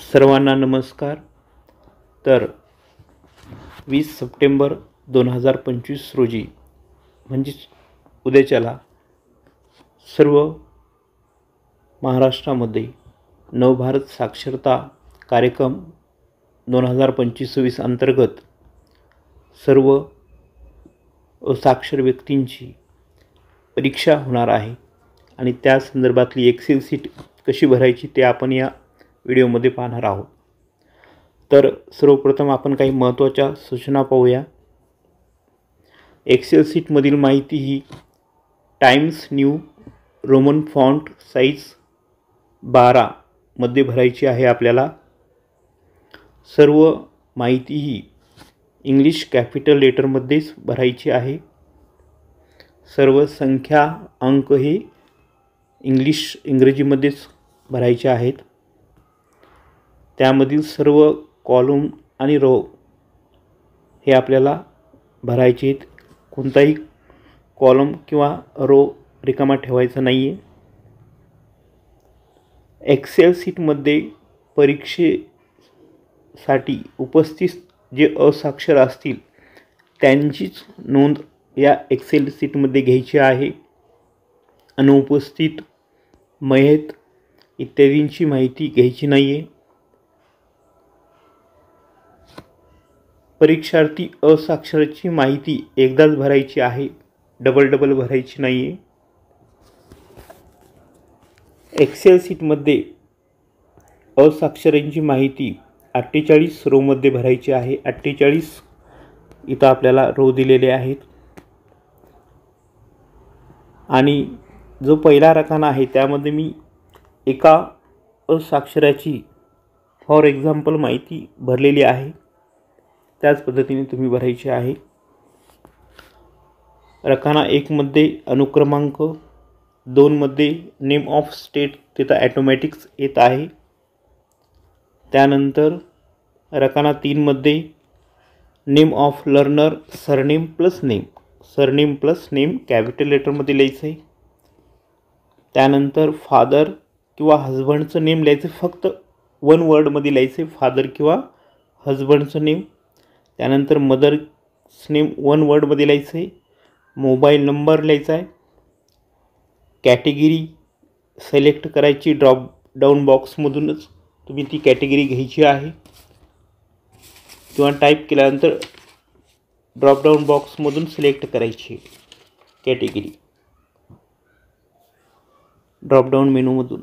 सर्वांना नमस्कार। तर 20 सप्टेंबर 2025 रोजी म्हणजेच उद्याच्याला सर्व महाराष्ट्रामध्ये नवभारत साक्षरता कार्यक्रम 2025-26 अंतर्गत सर्व असाक्षर व्यक्तींची परीक्षा होणार आहे आणि त्या संदर्भातली एक्सेल शीट कशी भरायची ते आपण या व्हिडिओमध्ये पाहणार आहोत। तर सर्वप्रथम आपण काही महत्त्वाच्या सूचना पाहूया। एक्सेल शीटमधील माहिती ही Times New Roman font size 12 मध्ये भरायची आहे। आपल्याला सर्व माहिती ही इंग्लिश कॅपिटल लेटरमध्येच भरायची आहे। सर्व संख्या अंक हे इंग्रजीमध्येच भरायचे आहेत। त्यामधील सर्व कॉलम आणि रो हे आपल्याला भरायचे आहेत। कोणताही कॉलम किंवा रो रिकामा ठेवायचा नाही आहे। एक्सेल शीटमध्ये परीक्षेसाठी उपस्थित जे असाक्षर असतील त्यांचीच नोंद या एक्सेल शीटमध्ये घ्यायची आहे। अनुपस्थित मयत इत्यादींची माहिती घ्यायची नाही आहे। परीक्षार्थी असाक्षराची माहिती एकदाच भरायची आहे, डबल भरायची नाही आहे। एक्सेल शीटमध्ये असाक्षरांची माहिती 48 रोमध्ये भरायची आहे। 48 इथं आपल्याला रो दिलेले आहेत आणि जो पहिला रकाना आहे त्यामध्ये मी एका असाक्षराची फॉर एक्झाम्पल माहिती भरलेली आहे। त्याच पद्धतीने तुम्ही भरायची आहे। रकाना 1 मध्ये अनुक्रमांक, 2 मध्ये नेम ऑफ स्टेट तिथं ॲटोमॅटिक्स येत आहे। त्यानंतर रकाना 3 मध्ये name of learner surname plus name capital लेटरमध्ये लिहायचं आहे। त्यानंतर फादर किंवा हजबंडचं नेम लिहायचं, फक्त वन वर्डमध्ये लिहायचं आहे, फादर किंवा हजबंडचं नेम। त्यानंतर मदर्स नेम वन वर्डमध्ये लिहायचं आहे। मोबाईल नंबर लिहायचा आहे। कॅटेगरी सिलेक्ट करायची, ड्रॉप डाऊन बॉक्समधूनच तुम्ही ती कॅटेगरी घ्यायची आहे किंवा टाईप केल्यानंतर ड्रॉप डाऊन बॉक्समधून सिलेक्ट करायची कॅटेगरी ड्रॉप डाऊन मेनूमधून।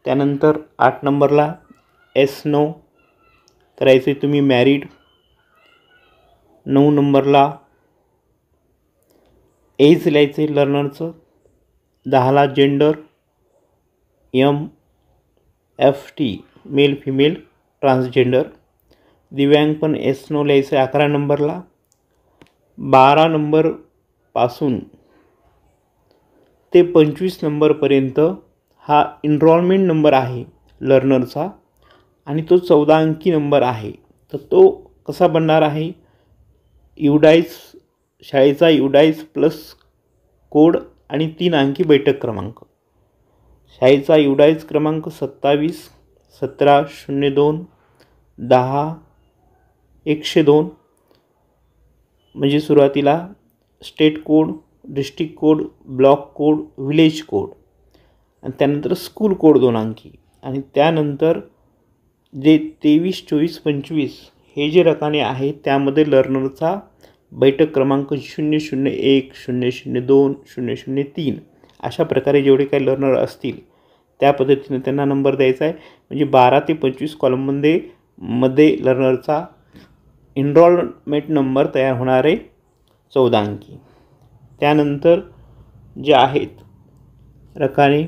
त्यानंतर 8 नंबरला एस नो करायचं आहे, तुम्ही मॅरिड। 9 नंबरला एज लिहायचं आहे लर्नरचं। 10ला gender MFT male female transgender. दिव्यांग पण एस नो लिहायचं आहे 11 नंबरला। 12 नंबरपासून ते 25 नंबरपर्यंत हा इनरोलमेंट नंबर आहे लर्नरचा आणि तो 14 अंकी नंबर आहे। तर तो कसा बनणार आहे? युडाईस, शाळेचा युडाईस प्लस कोड आणि 3 अंकी बैठक क्रमांक। शाळेचा युडाईस क्रमांक 27 1702 10 102 म्हणजे सुरुवातीला state code, district code, block code, village code आणि त्यानंतर स्कूल कोड 2 अंकी आणि त्यानंतर जे 23 24 25 हे जे रकाने आहेत त्यामध्ये लर्नरचा बैठक क्रमांक 001 002 003 अशा प्रकारे जेवढे काही लर्नर असतील त्या पद्धतीने त्यांना नंबर द्यायचा आहे। म्हणजे 12 ते 25 कॉलममध्ये लर्नरचा इनरोलमेंट नंबर तयार होणार आहे 14 अंकी। त्यानंतर जे आहेत रकाने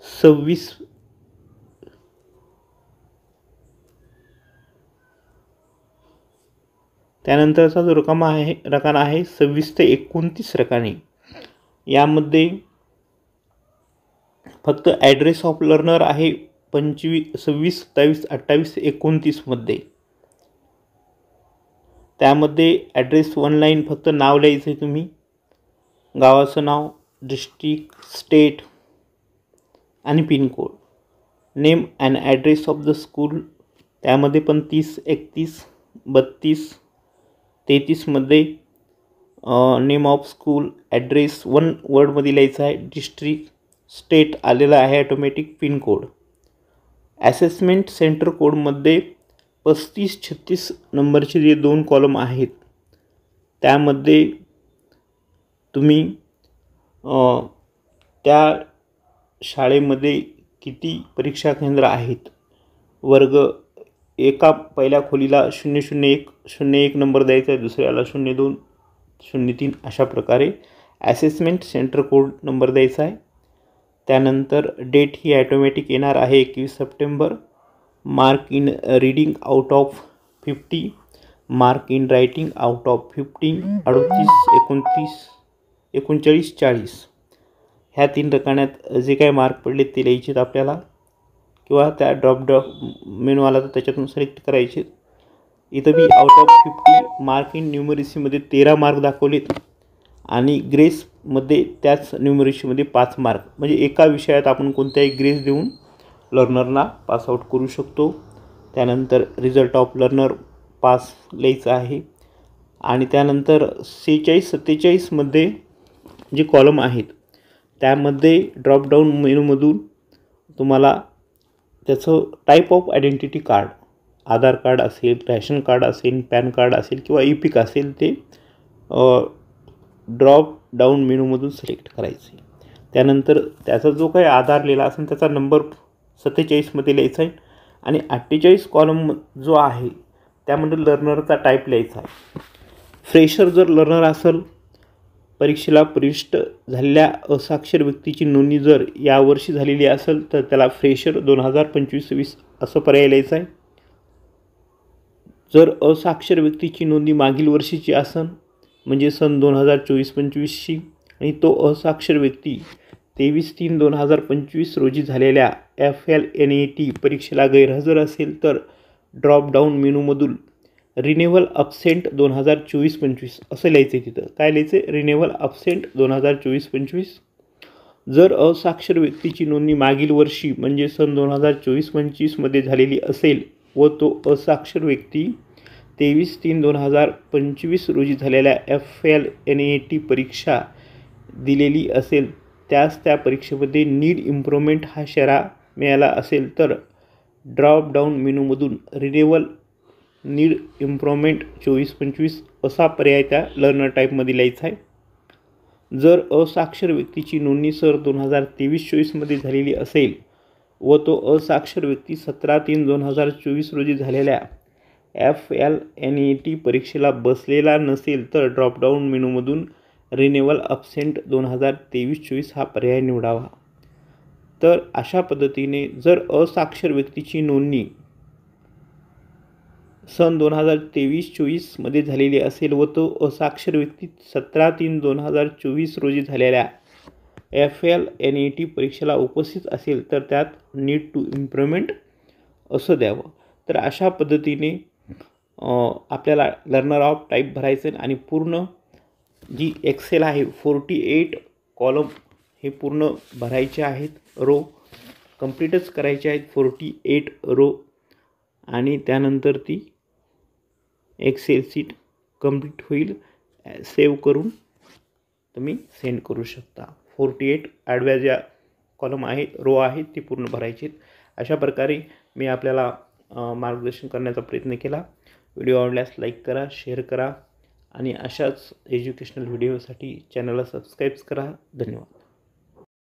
26 त्यानंतरचा जो रकाना आहे 26 ते 29 रकाने। यामध्ये फक्त ॲड्रेस ऑफ लर्नर आहे 25 26 27 28 29 मध्ये। त्यामध्ये ॲड्रेस 1 लाईन फक्त नाव लिहायचं आहे तुम्ही, गावाचं नाव, डिस्ट्रिक्ट, स्टेट आणि pincode. Name and address of the school, त्यामध्ये पण 30, 31, 32, 33मध्ये नेम ऑफ स्कूल, ॲड्रेस 1 वर्डमध्ये लिहायचा आहे. डिस्ट्रिक्ट, स्टेट आलेला आहे ॲटोमॅटिक. पिनकोड. ॲसेसमेंट सेंटर कोडमध्ये 35-36 नंबरचे जे 2 कॉलम आहेत त्यामध्ये तुम्ही त्या शाळेमध्ये किती परीक्षा केंद्र आहेत, वर्ग एका पहिल्या खोलीला 001 01 नंबर द्यायचा आहे, दुसऱ्याला 02 03 अशा प्रकारे ॲसेसमेंट सेंटर कोड नंबर द्यायचा आहे. त्यानंतर डेट ही ॲटोमॅटिक येणार आहे 21 September. Mark in reading out of 50, mark in writing out of 50, 38, 29, 39, 40 ह्या 3 रकान्यात जे काही मार्क पडले ते लिहायचे आपल्याला, किंवा त्या ड्रॉप मेनू आला तर त्याच्यातून सिलेक्ट करायचे. इथं मी आउट ऑफ 50 मार्क इन न्यूमरेसीमध्ये 13 मार्क दाखवलेत आणि ग्रेसमध्ये त्याच न्यूमरेसीमध्ये 5 मार्क. म्हणजे एका विषयात आपण कोणत्याही ग्रेस देऊन लर्नरला पासआउट करू शकतो. त्यानंतर रिझल्ट ऑफ लर्नर पास लिहायचं आहे. आणि त्यानंतर 46-47मध्ये जे कॉलम आहेत त्यामध्ये ड्रॉपडाऊन मेनूमधून तुम्हाला त्याचं type of identity card, Aadhaar card असेल, रॅशन कार्ड असेल, पॅन कार्ड असेल किंवा ई-पिक असेल ते ड्रॉप डाऊन मेनूमधून सिलेक्ट करायचे. त्यानंतर त्याचा जो काही आधार लिहिला असेल त्याचा नंबर 47मध्ये लिहायचा आहे आणि 48 कॉलम जो आहे त्यामध्ये लर्नरचा टाईप लिहायचा आहे. फ्रेशर जर लर्नर असेल, परीक्षेला प्रविष्ट झालेल्या असाक्षर व्यक्तीची नोंदणी जर यावर्षी झालेली असेल तर त्याला फ्रेशर 2025-26 असं पर्याय लिहायचा आहे. जर असाक्षर व्यक्तीची नोंदणी मागील वर्षीची असेल म्हणजे सन 2024-25ची आणि तो असाक्षर व्यक्ती 23/3/2025 रोजी झालेल्या FLNET परीक्षेला गैरहजर असेल तर ड्रॉप डाऊन मेनूमधून रिन्युअल अब्सेंट 2024-25 असं लिहायचं आहे. तिथं काय लिहायचं आहे? Renewal absent 2024-25. जर असाक्षर व्यक्तीची नोंदणी मागील वर्षी म्हणजे सन 2024-25मध्ये झालेली असेल व तो असाक्षर व्यक्ती 23/3/2025 रोजी झालेल्या FLNET परीक्षा दिलेली असेल, त्यास त्या परीक्षेमध्ये नीड इम्प्रूव्हमेंट हा इशारा मिळाला असेल तर ड्रॉप डाऊन मेनूमधून रिन्युअल नीड इम्प्रूव्हमेंट 24-25 असा पर्याय त्या लर्नर टाईपमध्ये लिहायचा आहे. जर असाक्षर व्यक्तीची नोंदणी सर 2023-24मध्ये झालेली असेल व तो असाक्षर व्यक्ती 17/3/2024 रोजी झालेल्या FLNET परीक्षेला बसलेला नसेल तर ड्रॉपडाऊन मेनूमधून रिन्युअल अब्सेंट 2023-24 हा पर्याय निवडावा. तर अशा पद्धतीने जर असाक्षर व्यक्तीची नोंदणी सन 2023-24मध्ये झालेली असेल व तो असाक्षर व्यक्ती 17/3/2024 रोजी झालेल्या FLNET परीक्षेला उपस्थित असेल तर त्यात नीड टू इम्प्रूव्हमेंट असं द्यावं. तर अशा पद्धतीने आपल्याला लर्नर ऑफ टाईप भरायचं आणि पूर्ण जी एक्सेल आहे 48 कॉलम हे पूर्ण भरायचे आहेत. रो कंप्लीटच करायचे आहेत 48 रो आणि त्यानंतर ती एक्सेल शीट कंप्लीट होईल. सेव्ह करून तुम्ही सेंड करू शकता. 48 आडव्या ज्या कॉलम आहेत, रो आहेत ती पूर्ण भरायची. अशा प्रकारे मी आपल्याला मार्गदर्शन करण्याचा प्रयत्न केला. व्हिडिओ आवडल्यास लाईक करा, शेअर करा आणि अशाच एज्युकेशनल व्हिडिओसाठी चॅनलला सबस्क्राईब करा. धन्यवाद.